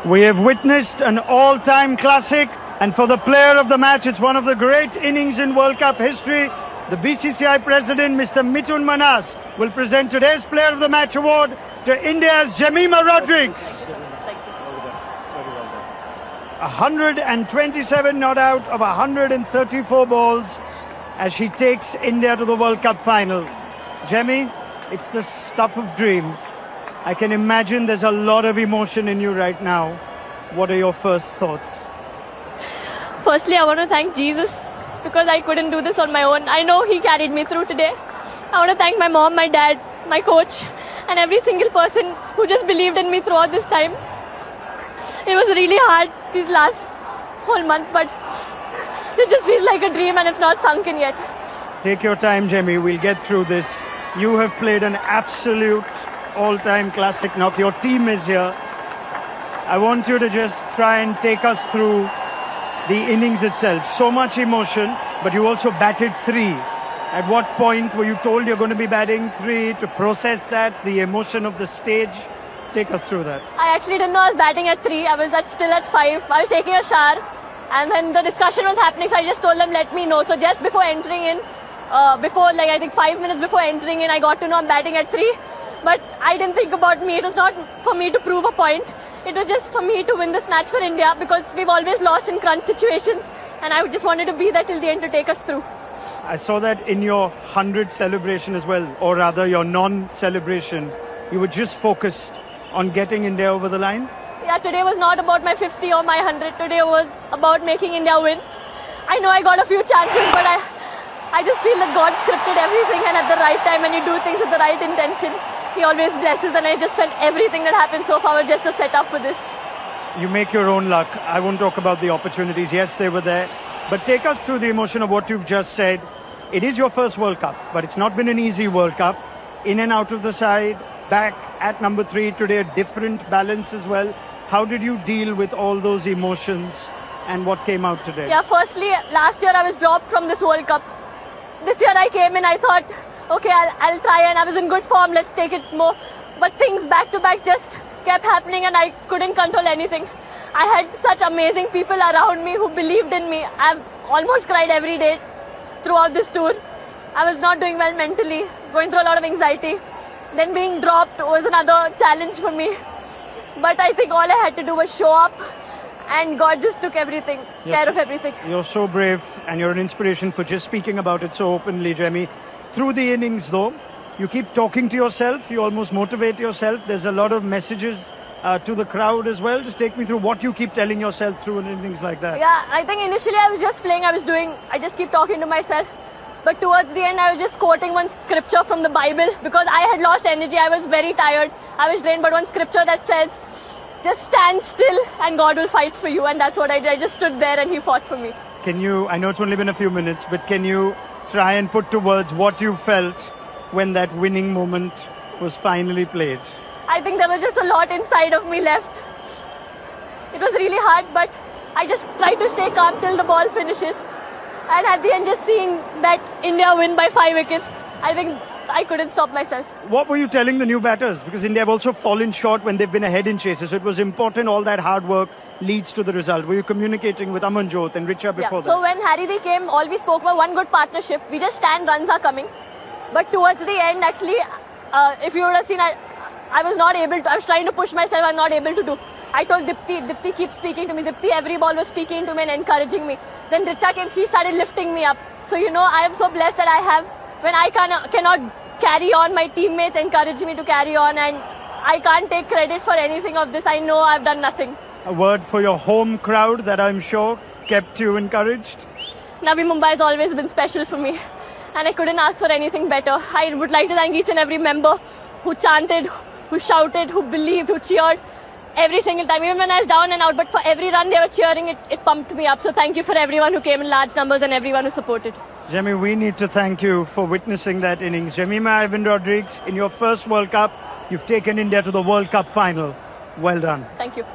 We have witnessed an all-time classic, and for the player of the match, it's one of the great innings in World Cup history. The BCCI president, Mr. Mithun Manas, will present today's Player of the Match award to India's Jemimah Rodrigues. 127 not out of 134 balls as she takes India to the World Cup final. Jemmy, it's the stuff of dreams. I can imagine there's a lot of emotion in you right now. What are your first thoughts? Firstly, I want to thank Jesus because I couldn't do this on my own. I know He carried me through today. I want to thank my mom, my dad, my coach, and every single person who just believed in me throughout this time. It was really hard these last whole month, but it just feels like a dream and it's not sunk in yet. Take your time, Jemmy. We'll get through this. You have played an absolute all-time classic knock. Your team is here. I want you to just try and take us through the innings itself. So much emotion, but you also batted 3. At what point were you told you're going to be batting 3 to process that, the emotion of the stage? Take us through that. I actually didn't know I was batting at 3. I was still at 5. I was taking a shower and then the discussion was happening, so I just told them, let me know. So just before entering in, I think 5 minutes before entering in, I got to know I'm batting at 3. But I didn't think about me. It was not for me to prove a point. It was just for me to win this match for India because we've always lost in crunch situations and I just wanted to be there till the end to take us through. I saw that in your 100 celebration as well, or rather your non-celebration. You were just focused on getting India over the line? Yeah, today was not about my 50 or my 100. Today was about making India win. I know I got a few chances, but I just feel that God scripted everything and at the right time when you do things with the right intention, He always blesses, and I just felt everything that happened so far was just a setup for this. You make your own luck. I won't talk about the opportunities. Yes, they were there. But take us through the emotion of what you've just said. It is your first World Cup, but it's not been an easy World Cup. In and out of the side, back at number 3 today, a different balance as well. How did you deal with all those emotions and what came out today? Yeah, firstly, last year I was dropped from this World Cup. This year I came in, I thought, okay, I'll try, and I was in good form, let's take it more. But things back to back just kept happening and I couldn't control anything. I had such amazing people around me who believed in me. I've almost cried every day throughout this tour. I was not doing well mentally, going through a lot of anxiety. Then being dropped was another challenge for me. But I think all I had to do was show up and God just took everything, care of everything. You're so brave and you're an inspiration for just speaking about it so openly, Jemmy. Through the innings though, you keep talking to yourself, you almost motivate yourself. There's a lot of messages to the crowd as well. Just take me through what you keep telling yourself through an innings like that. Yeah, I think initially I was just playing, I just keep talking to myself. But towards the end I was just quoting one scripture from the Bible because I had lost energy, I was very tired, I was drained, but one scripture that says, just stand still and God will fight for you, and that's what I did. I just stood there and He fought for me. Can you, I know it's only been a few minutes, but can you try and put to words what you felt when that winning moment was finally played? I think there was just a lot inside of me left. It was really hard, but I just tried to stay calm till the ball finishes. And at the end, just seeing that India win by 5 wickets, I think I couldn't stop myself. What were you telling the new batters? Because India have also fallen short when they've been ahead in chases. So it was important all that hard work leads to the result. Were you communicating with Amanjot and Richa before that? So when Harry came, all we spoke about one good partnership. We just stand, runs are coming. But towards the end, actually, if you would have seen, I was not able to. I was trying to push myself, I'm not able to do. I told Dipti keep speaking to me. Dipti every ball was speaking to me and encouraging me. Then Richa came, she started lifting me up. So I am so blessed that I have, when I cannot carry on, my teammates encourage me to carry on, and I can't take credit for anything of this. I know I've done nothing. A word for your home crowd that I'm sure kept you encouraged? Navi Mumbai has always been special for me, and I couldn't ask for anything better. I would like to thank each and every member who chanted, who shouted, who believed, who cheered every single time, even when I was down and out. But for every run they were cheering, it pumped me up. So thank you for everyone who came in large numbers and everyone who supported. Jemmy, we need to thank you for witnessing that innings. Jemimah Rodrigues, in your first World Cup, you've taken India to the World Cup final. Well done. Thank you.